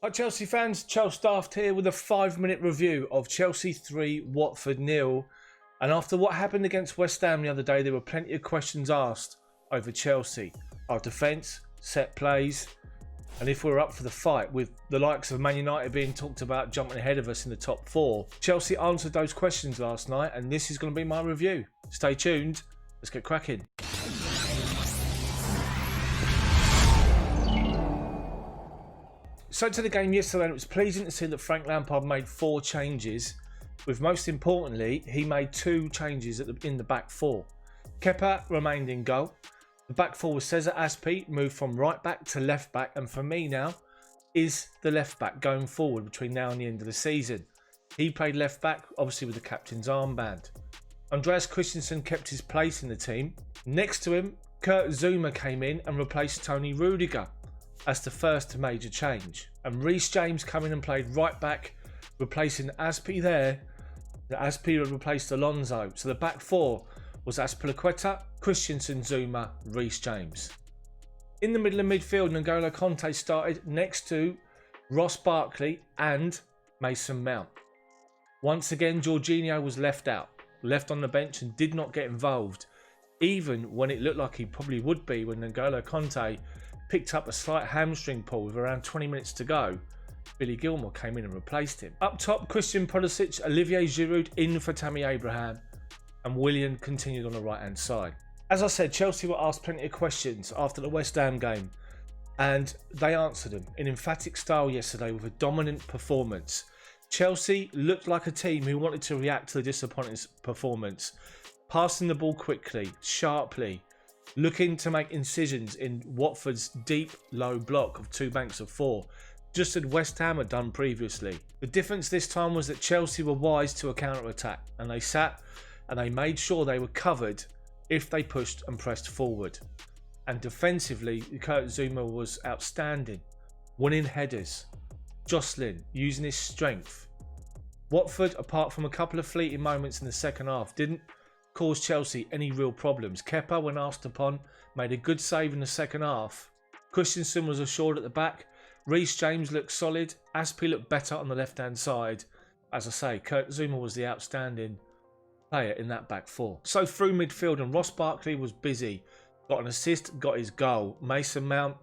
Hi Chelsea fans, Chels Daft here with a 5-minute review of Chelsea 3, Watford 0. And after what happened against West Ham the other day, there were plenty of questions asked over Chelsea. Our defence, set plays, and if we're up for the fight, with the likes of Man United being talked about jumping ahead of us in the top 4. Chelsea answered those questions last night, and this is going to be my review. Stay tuned, let's get cracking. So to the game yesterday, it was pleasing to see that Frank Lampard made 4 changes, with most importantly, he made 2 changes in the back 4. Kepa remained in goal. The back 4 was Cesar Azpi, moved from right back to left back, and for me now, is the left back going forward between now and the end of the season. He played left back, obviously with the captain's armband. Andreas Christensen kept his place in the team. Next to him, Kurt Zouma came in and replaced Tony Rudiger as the first major change. And Reece James came in and played right back, replacing Azpi there. Azpi replaced Alonso. So the back 4 was Azpilicueta, Christensen, Zouma, Reece James. In the middle of midfield, N'Golo Conte started next to Ross Barkley and Mason Mount. Once again, Jorginho was left on the bench and did not get involved, even when it looked like he probably would be when N'Golo Conte picked up a slight hamstring pull with around 20 minutes to go. Billy Gilmour came in and replaced him. Up top, Christian Pulisic, Olivier Giroud in for Tammy Abraham, and Willian continued on the right hand side. As I said, Chelsea were asked plenty of questions after the West Ham game, and they answered them in emphatic style yesterday with a dominant performance. Chelsea looked like a team who wanted to react to the disappointing performance, passing the ball quickly, sharply, looking to make incisions in Watford's deep, low block of 2 banks of 4, just as West Ham had done previously. The difference this time was that Chelsea were wise to a counter-attack, and they sat and they made sure they were covered if they pushed and pressed forward. And defensively, Kurt Zouma was outstanding, winning headers, jostling, using his strength. Watford, apart from a couple of fleeting moments in the second half, didn't cause Chelsea any real problems. Kepa, when asked upon, made a good save in the second half. Christensen was assured at the back. Reece James looked solid. Azpi looked better on the left-hand side. As I say, Kurt Zouma was the outstanding player in that back 4. So through midfield, and Ross Barkley was busy. Got an assist, got his goal. Mason Mount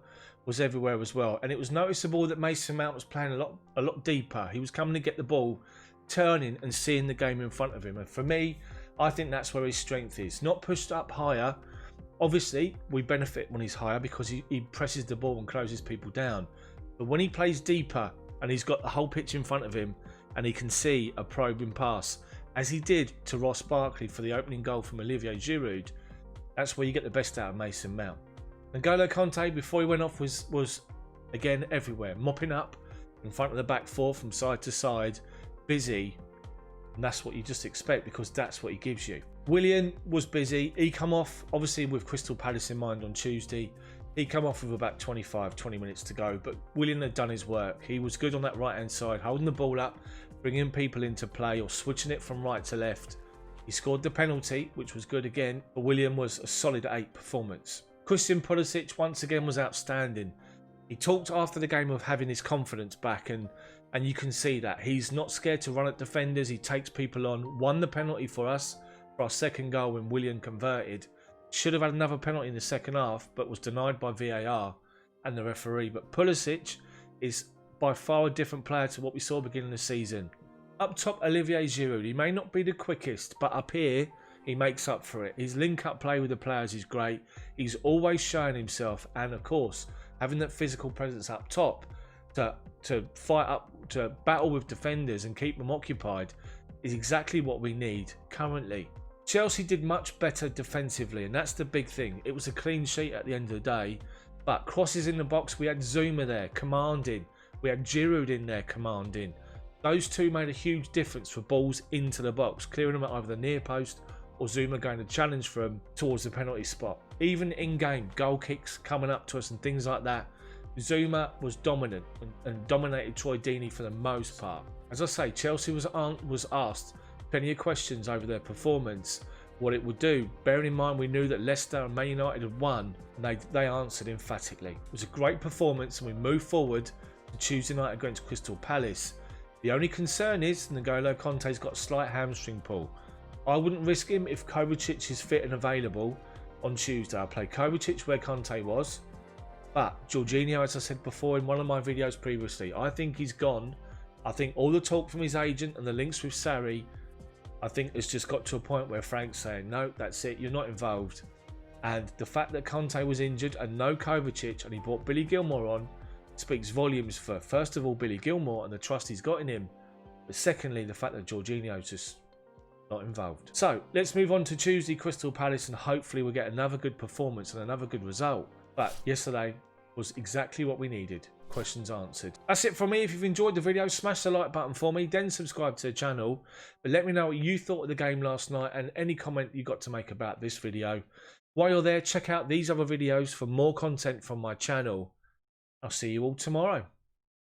was everywhere as well. And it was noticeable that Mason Mount was playing a lot deeper. He was coming to get the ball, turning and seeing the game in front of him. And for me, I think that's where his strength is. Not pushed up higher. Obviously, we benefit when he's higher because he presses the ball and closes people down. But when he plays deeper and he's got the whole pitch in front of him and he can see a probing pass, as he did to Ross Barkley for the opening goal from Olivier Giroud, that's where you get the best out of Mason Mount. N'Golo Conte, before he went off, was again everywhere, mopping up in front of the back 4 from side to side, busy. And that's what you just expect because that's what he gives you. Willian was busy. He come off, obviously with Crystal Palace in mind on Tuesday. He come off with about 20 minutes to go. But Willian had done his work. He was good on that right-hand side, holding the ball up, bringing people into play or switching it from right to left. He scored the penalty, which was good again. But Willian was a solid 8 performance. Christian Pulisic, once again, was outstanding. He talked after the game of having his confidence back, and you can see that. He's not scared to run at defenders. He takes people on. Won the penalty for us for our second goal when Willian converted. Should have had another penalty in the second half, but was denied by VAR and the referee. But Pulisic is by far a different player to what we saw beginning of the season. Up top, Olivier Giroud. He may not be the quickest, but up here, he makes up for it. His link-up play with the players is great. He's always showing himself, and of course, having that physical presence up top to fight up, to battle with defenders and keep them occupied is exactly what we need currently. Chelsea did much better defensively, and that's the big thing. It was a clean sheet at the end of the day, but crosses in the box, we had Zouma there commanding. We had Giroud in there commanding. Those two made a huge difference for balls into the box, clearing them at either the near post or Zouma going to challenge for them towards the penalty spot. Even in-game, goal kicks coming up to us and things like that, Zouma was dominant and dominated Troy Deeney for the most part. As I say, Chelsea was asked plenty of questions over their performance, what it would do. Bearing in mind we knew that Leicester and Man United had won, and they answered emphatically. It was a great performance and we moved forward Tuesday night against Crystal Palace. The only concern is N'Golo Kante's got a slight hamstring pull. I wouldn't risk him if Kovacic is fit and available on Tuesday. I'll play Kovacic where Kante was. But Jorginho, as I said before in one of my videos previously, I think he's gone. I think all the talk from his agent and the links with Sarri, I think it's just got to a point where Frank's saying, no, that's it, you're not involved. And the fact that Kante was injured and no Kovacic, and he brought Billy Gilmour on, speaks volumes for, first of all, Billy Gilmour and the trust he's got in him. But secondly, the fact that Jorginho's just not involved. So let's move on to Tuesday, Crystal Palace, and hopefully we'll get another good performance and another good result. But yesterday was exactly what we needed. Questions answered. That's it from me. If you've enjoyed the video, smash the like button for me, then subscribe to the channel. But let me know what you thought of the game last night and any comment you got to make about this video. While you're there, check out these other videos for more content from my channel. I'll see you all tomorrow.